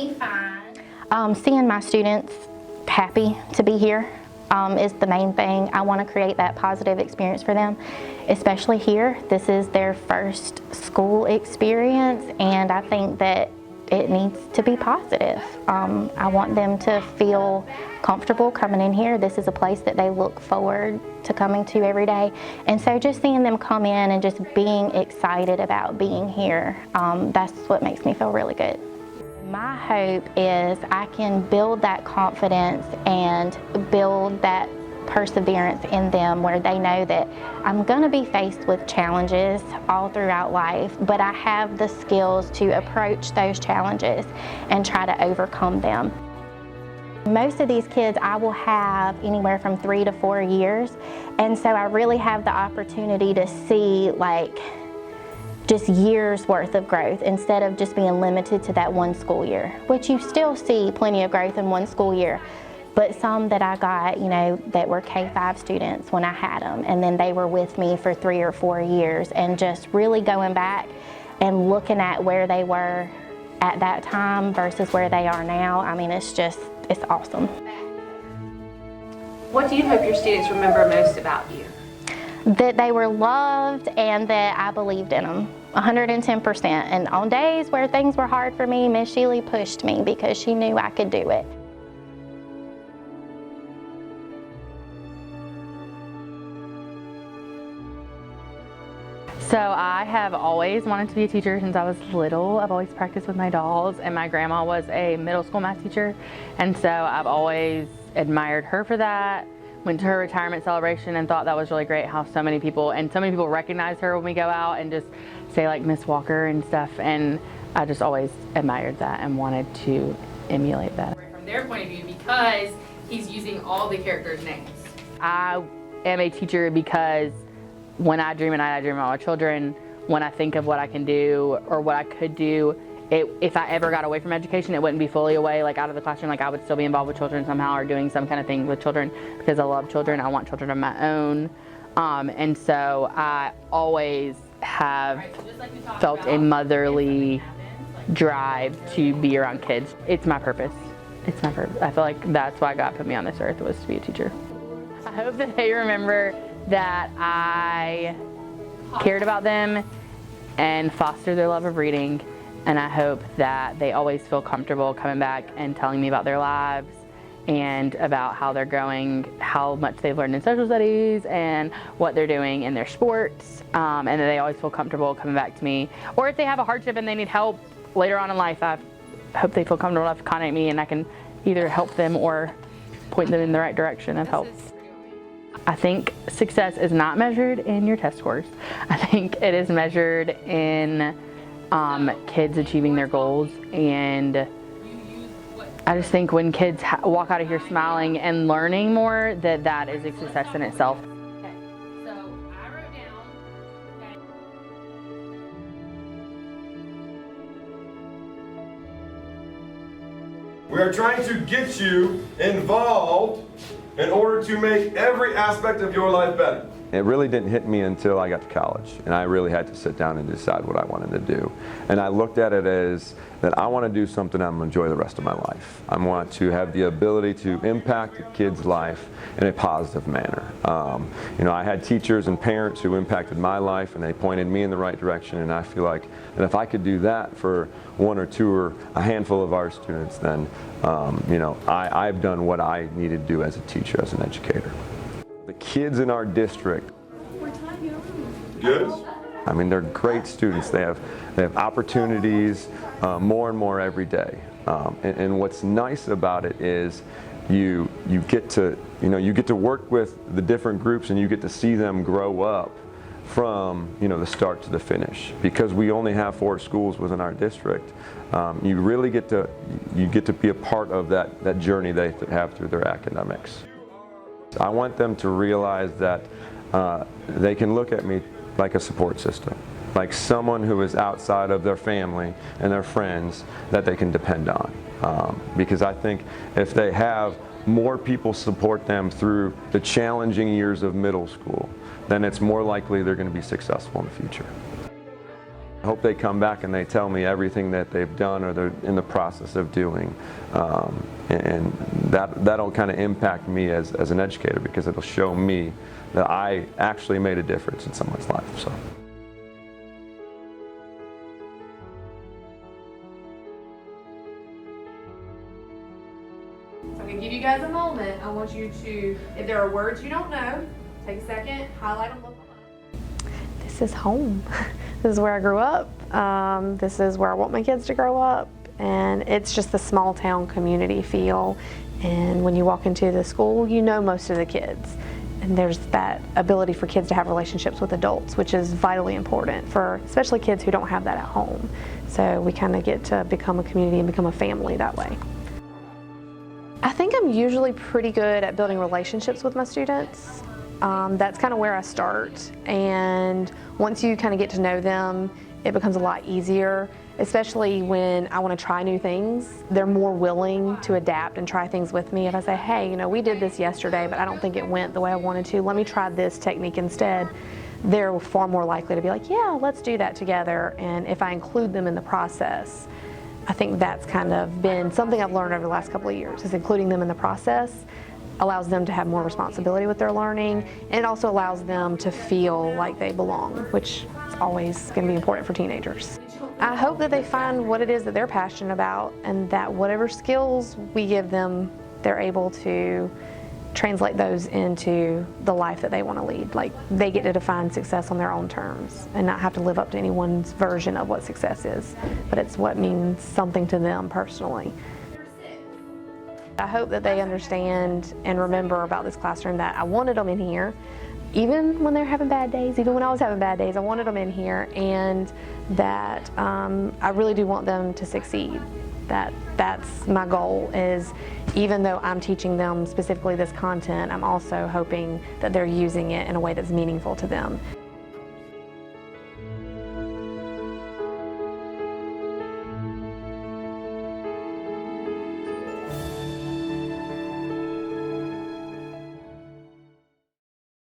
me find. Seeing my students happy to be here is the main thing. I want to create that positive experience for them, especially here. This is their first school experience, and I think that it needs to be positive. I want them to feel comfortable coming in here. This is a place that they look forward to coming to every day. And so just seeing them come in and just being excited about being here, that's what makes me feel really good. My hope is I can build that confidence and build that perseverance in them where they know that I'm going to be faced with challenges all throughout life, but I have the skills to approach those challenges and try to overcome them. Most of these kids I will have anywhere from 3 to 4 years, and so I really have the opportunity to see just years worth of growth instead of just being limited to that one school year, which you still see plenty of growth in one school year. But some that I got, that were K-5 students when I had them, and then they were with me for 3 or 4 years, and just really going back and looking at where they were at that time versus where they are now. I mean, it's awesome. What do you hope your students remember most about you? That they were loved and that I believed in them 110%. And on days where things were hard for me, Miss Sheely pushed me because she knew I could do it. So I have always wanted to be a teacher since I was little. I've always practiced with my dolls, and my grandma was a middle school math teacher, and so I've always admired her for that. Went to her retirement celebration and thought that was really great how so many people recognize her when we go out and just say like Miss Walker and stuff, and I just always admired that and wanted to emulate that. From their point of view, because he's using all the characters' names. I am a teacher because when I dream at night, I dream about my children. When I think of what I can do or what I could do, if I ever got away from education, it wouldn't be fully away, like out of the classroom. Like I would still be involved with children somehow or doing some kind of thing with children because I love children. I want children of my own. And so I always have felt a motherly drive to be around kids. It's my purpose. It's my purpose. I feel like that's why God put me on this earth, was to be a teacher. I hope that they remember that I cared about them and fostered their love of reading, and I hope that they always feel comfortable coming back and telling me about their lives and about how they're going, how much they've learned in social studies and what they're doing in their sports, and that they always feel comfortable coming back to me. Or if they have a hardship and they need help later on in life, I hope they feel comfortable enough to contact me and I can either help them or point them in the right direction of help. I think success is not measured in your test scores. I think it is measured in kids achieving their goals, and I just think when kids walk out of here smiling and learning more, that is a success in itself. Okay, so I wrote down, okay. We are trying to get you involved in order to make every aspect of your life better. It really didn't hit me until I got to college, and I really had to sit down and decide what I wanted to do. And I looked at it as that I want to do something I'm going to enjoy the rest of my life. I want to have the ability to impact a kid's life in a positive manner. I had teachers and parents who impacted my life, and they pointed me in the right direction, and I feel like that if I could do that for one or two or a handful of our students, then I've done what I needed to do as a teacher, as an educator. The kids in our district, Good? I mean, they're great students. They have opportunities more and more every day. And what's nice about it is you get to work with the different groups, and you get to see them grow up from the start to the finish. Because we only have 4 schools within our district, you really get to be a part of that journey they have through their academics. I want them to realize that they can look at me like a support system, like someone who is outside of their family and their friends that they can depend on. Because I think if they have more people support them through the challenging years of middle school, then it's more likely they're going to be successful in the future. I hope they come back and they tell me everything that they've done or they're in the process of doing. And that'll kind of impact me as an educator, because it'll show me that I actually made a difference in someone's life. So. So I'm going to give you guys a moment. I want you to, if there are words you don't know, take a second, highlight them, look them up. This is home. This is where I grew up. This is where I want my kids to grow up. And it's just the small town community feel. And when you walk into the school, you know most of the kids. And there's that ability for kids to have relationships with adults, which is vitally important for especially kids who don't have that at home. So we kind of get to become a community and become a family that way. I think I'm usually pretty good at building relationships with my students. That's kind of where I start, and once you kind of get to know them, it becomes a lot easier, especially when I want to try new things. They're more willing to adapt and try things with me. If I say, hey, you know, we did this yesterday, but I don't think it went the way I wanted to, let me try this technique instead, they're far more likely to be like, yeah, let's do that together. And if I include them in the process, I think that's kind of been something I've learned over the last couple of years, is including them in the process allows them to have more responsibility with their learning, and it also allows them to feel like they belong, which is always going to be important for teenagers. I hope that they find what it is that they're passionate about, and that whatever skills we give them, they're able to translate those into the life that they want to lead. Like, they get to define success on their own terms and not have to live up to anyone's version of what success is, but it's what means something to them personally. I hope that they understand and remember about this classroom that I wanted them in here, even when they're having bad days, even when I was having bad days, I wanted them in here, and that I really do want them to succeed. That's my goal, is even though I'm teaching them specifically this content, I'm also hoping that they're using it in a way that's meaningful to them.